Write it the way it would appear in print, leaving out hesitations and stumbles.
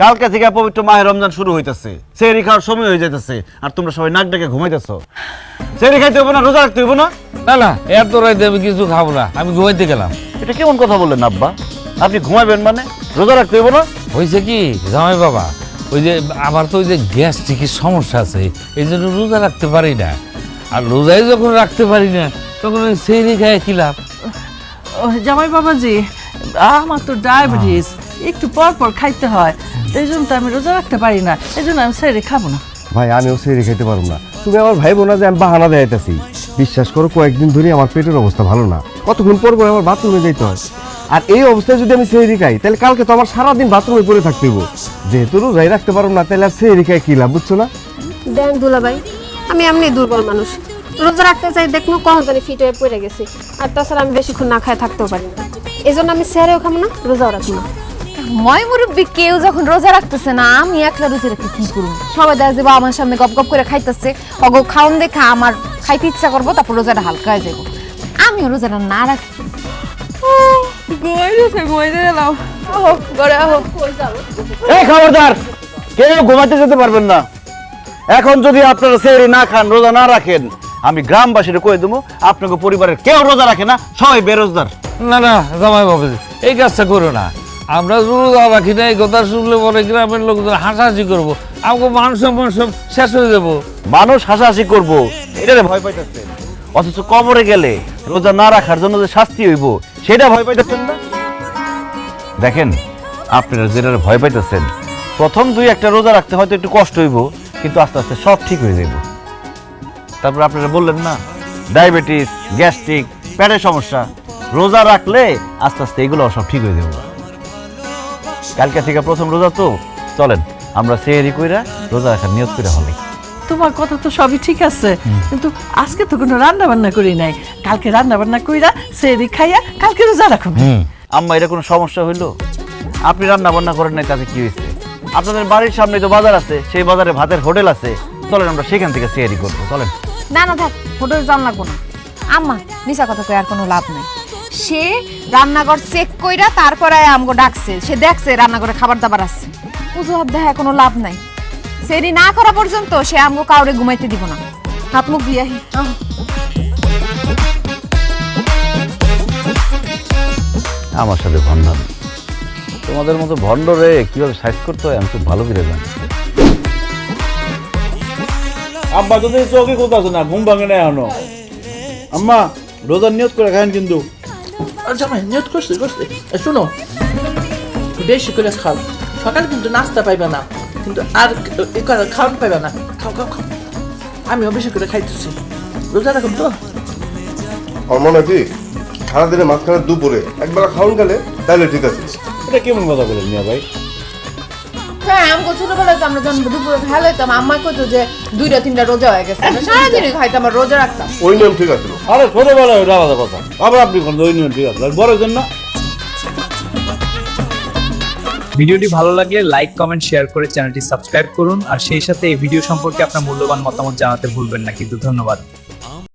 কালকে থেকে পবিত্র মাহে রমজান শুরু হইতেছে, সেহরি খাওয়ার সময় হয়ে যাইতেছে, আর তোমরা সবাই নাক ডেকে ঘুমাইতেছো। সেহরি খাইতে হইব না, রোজা রাখতে হইব না? না না, এত রাইতে আমি কিছু খাবো না, আমি ঘুমাইতে গেলাম। এটা কেমন কথা বললেন আব্বা? আপনি ঘুমাবেন মানে রোজা রাখতে হইব না? হয়েছে কি জামাই বাবা, ওই যে আমার তো ওই যে গ্যাস্ট্রিকের সমস্যা আছে, এই জন্য রোজা রাখতে পারি না। আর রোজাই যখন রাখতে পারি না তখন ওই সেহরি খায় কি লাভ? জামাই বাবাজি, আমার তো ডায়াবেটিস, একটু পর পর খাইতে হয়, এই জন্য তো আমি রোজা রাখতে পারি না, এই জন্য আমি সেহরি খাবো না। ভাই আমিও সেহরি খাইতে পারবো না। তুমি আমার ভাই বোনা যে আমি বাহানা দেখাইতেছি, বিশ্বাস করো কয়েকদিন ধরে আমার পেটের অবস্থা ভালো না, কতক্ষণ পর পর আমার বাথরুমে যাইতে হয়। আর এই অবস্থায় যদি আমি সেহরি খাই তাহলে কালকে তো আমার সারাদিন বাথরুমে পড়ে থাকতে হইব। যেহেতু রোজাই রাখতে পারবো না তাহলে আর সেহরি খাই কি লাভ, বুঝছো না? দেখ দুলা ভাই, আমি এমনি দুর্বল মানুষ, রোজা রাখতে চাই দেখুন কখন জানি ফিট হয়ে পড়ে গেছি। আর তাছাড়া আমি বেশিক্ষণ না খায় থাকতেও পারি না, এই জন্য আমি সেহরিও খাবো না, রোজাও রাখবো না। ময় মুরব্বী কেউ যখন রোজা রাখতেছে না, আমি একলা রোজা রেখে কি করবো? সবাই দেখা যাবো আমার সামনে গপ গপ করে খাইতেছে, অগো খাওন দেখা আমার খাইতে ইচ্ছা করবো, তারপর রোজাটা হালকা হয়ে যাবো। আমিও রোজাটা না রাখি। এই খবরদার, কেউ ঘুমাতে যেতে পারবেন না। এখন যদি আপনারা সেহরি না খান, রোজা না রাখেন, আমি গ্রামবাসীরা কয়ে দেবো আপনাকে পরিবারের কেউ রোজা রাখে না, সবাই বেরোজগার। না না জামাই বাবা, এই কাজটা করো না। আমরা রোজা রাখি না, এই কথা শুনলে পরে গ্রামের লোকজন হাসাহাসি করবো, আমাকে মান সম্মান সব শেষ হয়ে যাবো। মানুষ হাসাহাসি করবো এটারে ভয় পাইতেছে, অথচ কবরে গেলে রোজা না রাখার জন্য যে শাস্তি হইব সেটা ভয় পাইতেছেন না। দেখেন, আপনারা যেটা ভয় পাইতেছেন, প্রথম 2-1টা রোজা রাখতে হয়তো একটু কষ্ট হইব, কিন্তু আস্তে আস্তে সব ঠিক হয়ে যাবে। তারপর আপনারা বললেন না ডায়াবেটিস, গ্যাস্ট্রিক, পেটের সমস্যা, রোজা রাখলে আস্তে আস্তে এগুলো সব ঠিক হয়ে যাবে। কালকে থেকে প্রথম রোজা তো, চলেন আমরা সেহরি কইরা রোজা রাখার নিয়ত করে হলে। তোমার কথা তো সবই ঠিক আছে, কিন্তু আজকে তো কোনো রান্না বান্না করি নাই, কালকে রান্না বান্না কইরা সেহরি খাইয়া কালকে রোজা রাখুন। আম্মা, এটা কোনো সমস্যা হইলো? আপনি রান্না বান্না করেন নাই তাতে কি হয়েছে? আপনাদের বাড়ির সামনে তো বাজার আছে, সেই বাজারে ভাতের হোটেল আছে, চলেন আমরা সেখান থেকে সেহরি করবো, চলেন। না না থাক, হোটেলে যাওয়া লাগবো না। আম্মা মিশা কথা কই আর কোনো লাভ নাই। সে রান্নাঘর চেক কইরা তারপরে আমগো ডাকছে, সে দেখছে রান্নাঘরে খাবার দাবার আছে, অজুহাত দেখা কোনো লাভ নাই। সেরি না করা পর্যন্ত সে আমগো কাউরে ঘুমাইতে দিব না। হাত মুখ দিয়ে আহি। আমার সাথে ভণ্ডাম, তোমাদের মতো ভণ্ডরে কিভাবে সাইজ করতে হয় আমি খুব ভালো করে জানি। আব্বা তো চোখে কোথাও না, ঘুম ভাঙে না এখনো। আম্মা রোজার নিয়ত করে খান কিন্তু। আচ্ছা ভাই, নিয়ত করছি করছি। শোনো, বেশি করে খাও, সকালে কিন্তু নাস্তা পাইবে না, কিন্তু আর খাওয়ান পাইবে না। খাও খাও খাও, আমিও বেশি করে খাইতেছি, রোজা রাখুন তো। আমার মনে হয় কি সারাদিনের মাঝখানে দুপুরে একবেলা খাওয়ান গেলে তাহলে ঠিক আছে। এটা কেমন কথা বলেন মিয়া ভাই? হ্যাঁ, আমগো ছোটবেলায় তো আমরা যখন দুপুরে খেলা হইতাম, আম্মা কইতো যে 2-3টা রোজা হয়ে গেছে, আমরা সারাদিনই খাইতাম আর রোজা রাখতাম। ওই নিয়ম ঠিক আছে। আরে ছোটবেলায় ওটা আলাদা কথা, আবার আপনি কোন ওই নিয়ম ঠিক আছে, বড় জন্য। ভিডিওটি ভালো লাগলে লাইক, কমেন্ট, শেয়ার করে চ্যানেলটি সাবস্ক্রাইব করুন। আর সেই সাথে এই ভিডিও সম্পর্কে আপনার মূল্যবান মতামত জানাতে ভুলবেন না। কিন্তু ধন্যবাদ।